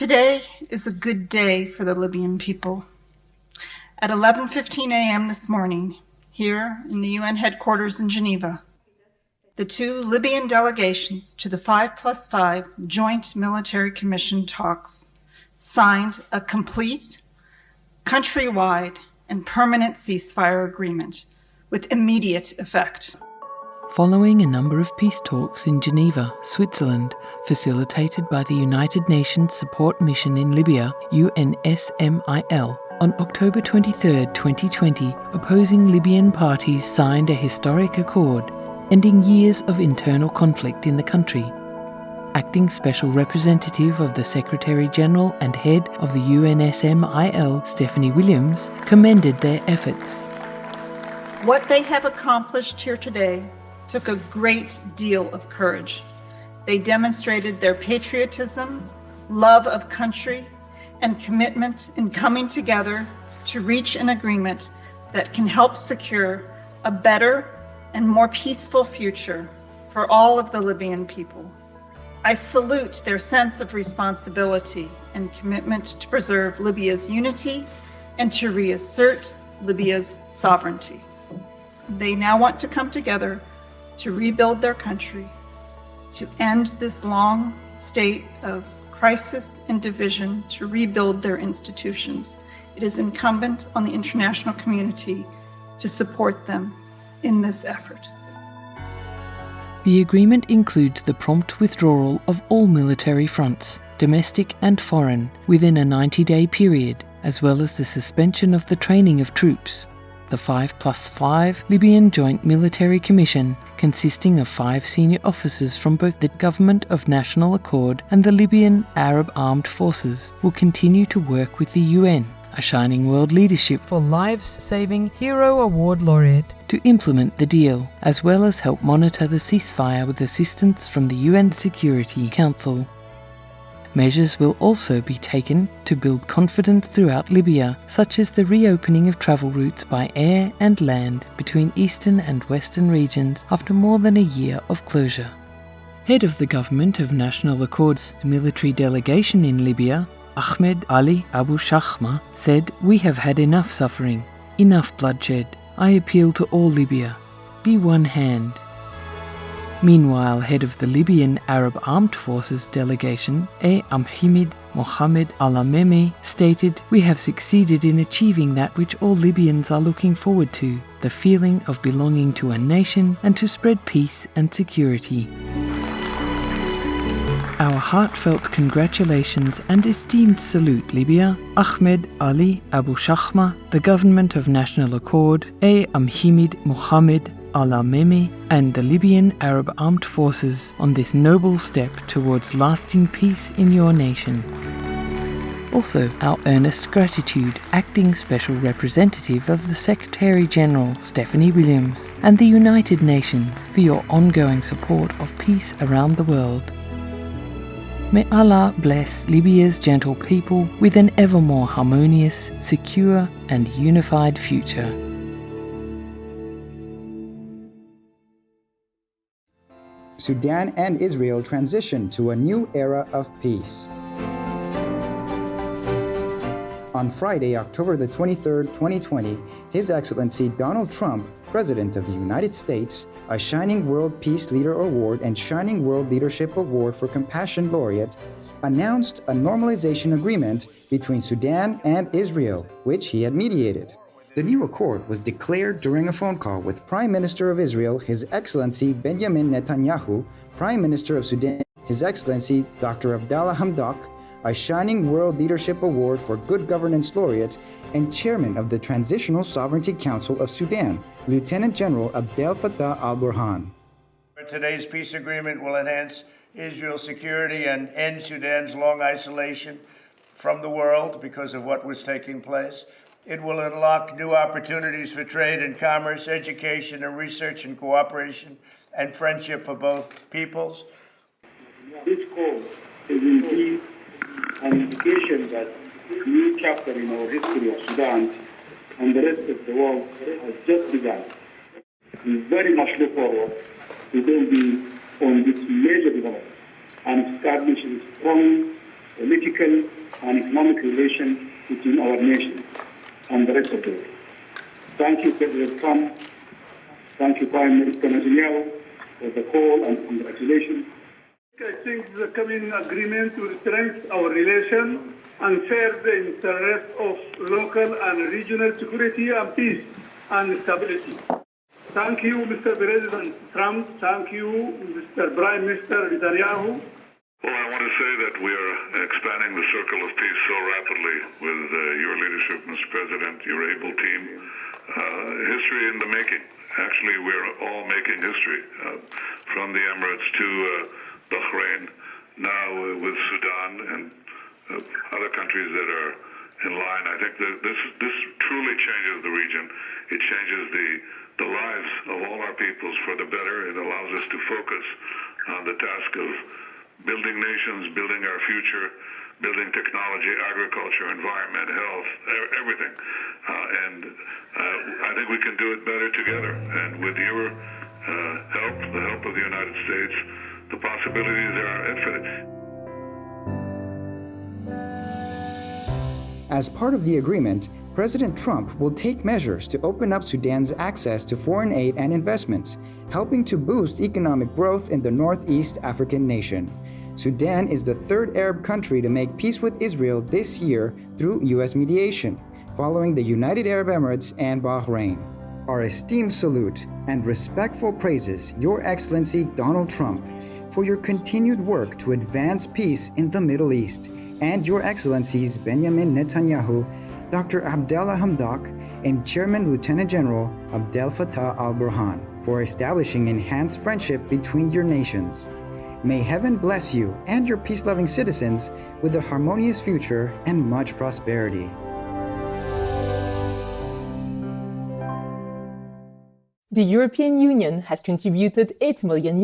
Today is a good day for the Libyan people. At 11:15 a.m. this morning, here in the UN headquarters in Geneva, the two Libyan delegations to the 5+5 Joint Military Commission talks signed a complete, countrywide, and permanent ceasefire agreement with immediate effect. Following a number of peace talks in Geneva, Switzerland, facilitated by the United Nations Support Mission in Libya, UNSMIL, on October 23, 2020, opposing Libyan parties signed a historic accord, ending years of internal conflict in the country. Acting Special Representative of the Secretary-General and Head of the UNSMIL, Stephanie Williams, commended their efforts. What they have accomplished here today took a great deal of courage. They demonstrated their patriotism, love of country, and commitment in coming together to reach an agreement that can help secure a better and more peaceful future for all of the Libyan people. I salute their sense of responsibility and commitment to preserve Libya's unity and to reassert Libya's sovereignty. They now want to come together to rebuild their country, to end this long state of crisis and division, to rebuild their institutions. It is incumbent on the international community to support them in this effort. The agreement includes the prompt withdrawal of all military fronts, domestic and foreign, within a 90-day period, as well as the suspension of the training of troops. The 5+5 Libyan Joint Military Commission, consisting of 5 senior officers from both the Government of National Accord and the Libyan Arab Armed Forces, will continue to work with the UN, a Shining World Leadership for Lives-Saving Hero Award laureate, to implement the deal, as well as help monitor the ceasefire with assistance from the UN Security Council. Measures will also be taken to build confidence throughout Libya, such as the reopening of travel routes by air and land between eastern and western regions after more than a year of closure. Head of the Government of National Accord's military delegation in Libya, Ahmed Ali Abu Shahma, said, "We have had enough suffering, enough bloodshed. I appeal to all Libya. Be one hand." Meanwhile, head of the Libyan Arab Armed Forces delegation, Ahmed Mohamed Al-Amemi, stated, "We have succeeded in achieving that which all Libyans are looking forward to, the feeling of belonging to a nation and to spread peace and security. Our heartfelt congratulations and esteemed salute, Libya, Ahmed Ali Abu Shahma, the Government of National Accord, Ahmed Mohamed Al-Amemi, and the Libyan Arab Armed Forces on this noble step towards lasting peace in your nation. Also, our earnest gratitude, Acting Special Representative of the Secretary-General, Stephanie Williams, and the United Nations for your ongoing support of peace around the world. May Allah bless Libya's gentle people with an ever more harmonious, secure, and unified future." Sudan and Israel transition to a new era of peace. On Friday, October the 23rd, 2020, His Excellency Donald Trump, President of the United States, a Shining World Peace Leader Award and Shining World Leadership Award for Compassion Laureate, announced a normalization agreement between Sudan and Israel, which he had mediated. The new accord was declared during a phone call with Prime Minister of Israel, His Excellency Benjamin Netanyahu, Prime Minister of Sudan, His Excellency Dr. Abdallah Hamdok, a Shining World Leadership Award for Good Governance Laureate, and Chairman of the Transitional Sovereignty Council of Sudan, Lieutenant General Abdel Fattah al-Burhan. Today's peace agreement will enhance Israel's security and end Sudan's long isolation from the world because of what was taking place. It will unlock new opportunities for trade and commerce, education and research and cooperation, and friendship for both peoples. This call is indeed an indication that a new chapter in our history of Sudan and the rest of the world has just begun. We very much look forward to building on this major development and establishing strong political and economic relations between our nation and the rest of the world. Thank you, President Trump. Thank you, Prime Minister Netanyahu, for the call and congratulations. I think the coming agreement will strengthen our relation and serve the interest of local and regional security and peace and stability. Thank you, Mr. President Trump. Thank you, Mr. Prime Minister Netanyahu. Well, I want to say that we are expanding the circle of peace so rapidly with your leadership, Mr. President, your able team. History in the making. Actually, we're all making history, from the Emirates to Bahrain, now with Sudan and other countries that are in line. I think that this truly changes the region. It changes the lives of all our peoples for the better. It allows us to focus on the task of building nations, building our future, building technology, agriculture, environment, health, everything. And I think we can do it better together. And with your help, the help of the United States, the possibilities are infinite. As part of the agreement, President Trump will take measures to open up Sudan's access to foreign aid and investments, helping to boost economic growth in the Northeast African nation. Sudan is the third Arab country to make peace with Israel this year through U.S. mediation, following the United Arab Emirates and Bahrain. Our esteemed salute and respectful praises, Your Excellency Donald Trump, for your continued work to advance peace in the Middle East, and Your Excellencies Benjamin Netanyahu, Dr. Abdallah Hamdok, and Chairman Lieutenant General Abdel Fattah al-Burhan for establishing enhanced friendship between your nations. May heaven bless you and your peace-loving citizens with a harmonious future and much prosperity. The European Union has contributed €8 million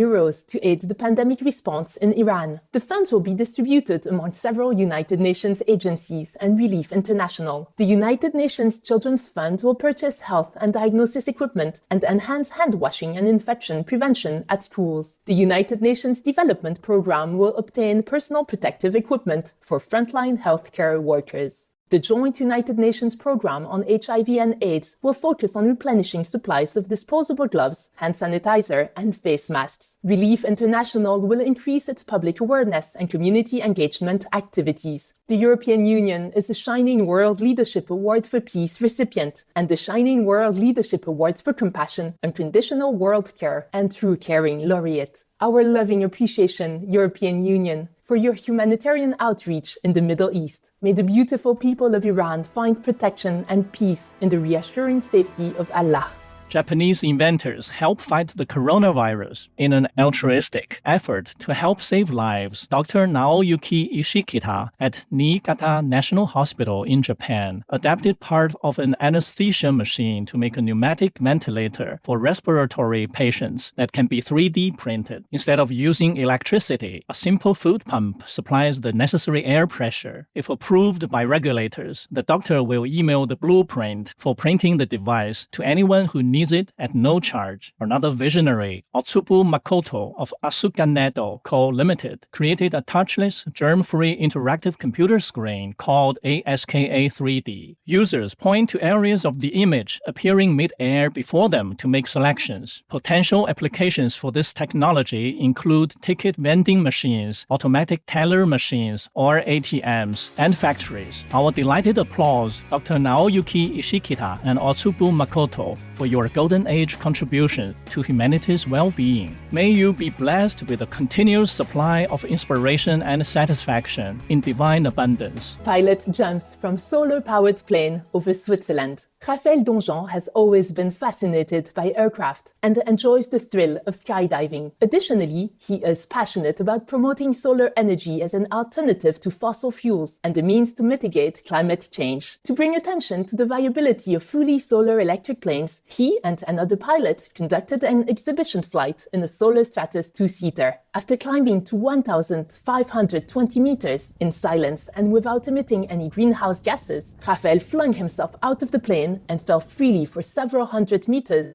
to aid the pandemic response in Iran. The funds will be distributed among several United Nations agencies and Relief International. The United Nations Children's Fund will purchase health and diagnosis equipment and enhance hand washing and infection prevention at schools. The United Nations Development Programme will obtain personal protective equipment for frontline healthcare workers. The joint United Nations Programme on HIV and AIDS will focus on replenishing supplies of disposable gloves, hand sanitizer, and face masks. Relief International will increase its public awareness and community engagement activities. The European Union is the Shining World Leadership Award for Peace recipient and the Shining World Leadership Awards for Compassion, Unconditional World Care, and True Caring laureate. Our loving appreciation, European Union, for your humanitarian outreach in the Middle East. May the beautiful people of Iran find protection and peace in the reassuring safety of Allah. Japanese inventors help fight the coronavirus in an altruistic effort to help save lives. Dr. Naoyuki Ishikita at Niigata National Hospital in Japan adapted part of an anesthesia machine to make a pneumatic ventilator for respiratory patients that can be 3D printed. Instead of using electricity, a simple foot pump supplies the necessary air pressure. If approved by regulators, the doctor will email the blueprint for printing the device to anyone who needs it at no charge. Another visionary, Otsubu Makoto of Asuka Nedo Co. Limited, created a touchless, germ-free interactive computer screen called ASKA 3D. Users point to areas of the image appearing mid-air before them to make selections. Potential applications for this technology include ticket vending machines, automatic teller machines, or ATMs, and factories. Our delighted applause, Dr. Naoyuki Ishikita and Otsubu Makoto, for your golden age contribution to humanity's well-being. May you be blessed with a continuous supply of inspiration and satisfaction in divine abundance. Pilot jumps from solar-powered plane over Switzerland. Raphaël Donjon has always been fascinated by aircraft and enjoys the thrill of skydiving. Additionally, he is passionate about promoting solar energy as an alternative to fossil fuels and a means to mitigate climate change. To bring attention to the viability of fully solar electric planes, he and another pilot conducted an exhibition flight in a Solar Stratus 2-seater. After climbing to 1,520 meters in silence and without emitting any greenhouse gases, Raphaël flung himself out of the plane and fell freely for several hundred meters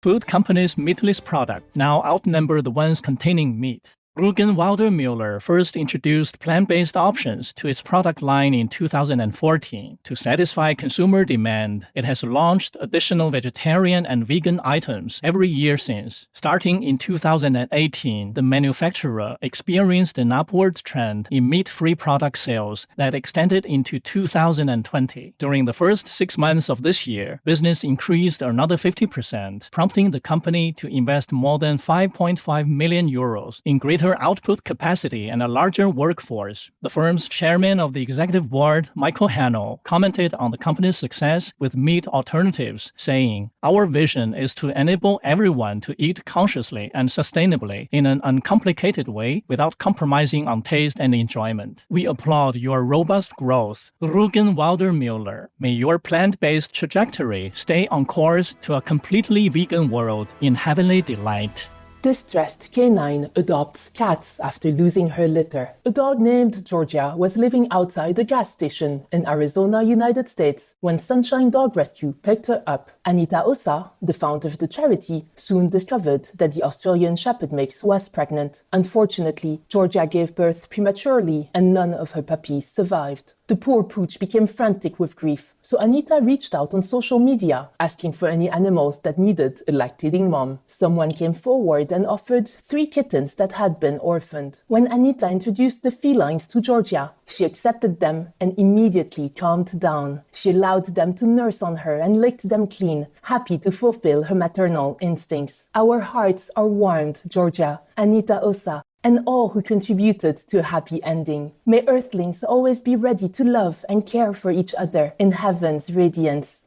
Food companies' meatless products now outnumber the ones containing meat. Rügen Waldemüller first introduced plant-based options to its product line in 2014. To satisfy consumer demand, it has launched additional vegetarian and vegan items every year since. Starting in 2018, the manufacturer experienced an upward trend in meat-free product sales that extended into 2020. During the first 6 months of this year, business increased another 50%, prompting the company to invest more than 5.5 million euros in greater output capacity and a larger workforce. The firm's chairman of the executive board, Michael Hanel, commented on the company's success with meat alternatives, saying, "Our vision is to enable everyone to eat consciously and sustainably in an uncomplicated way without compromising on taste and enjoyment. We applaud your robust growth, Rügen Waldemüller. May your plant-based trajectory stay on course to a completely vegan world in heavenly delight." Distressed canine adopts cats after losing her litter. A dog named Georgia was living outside a gas station in Arizona, United States, when Sunshine Dog Rescue picked her up. Anita Osa, the founder of the charity, soon discovered that the Australian Shepherd mix was pregnant. Unfortunately, Georgia gave birth prematurely and none of her puppies survived. The poor pooch became frantic with grief, so Anita reached out on social media, asking for any animals that needed a lactating mom. Someone came forward and offered 3 kittens that had been orphaned. When Anita introduced the felines to Georgia, she accepted them and immediately calmed down. She allowed them to nurse on her and licked them clean, happy to fulfill her maternal instincts. Our hearts are warmed, Georgia, Anita Osa, and all who contributed to a happy ending. May Earthlings always be ready to love and care for each other in heaven's radiance.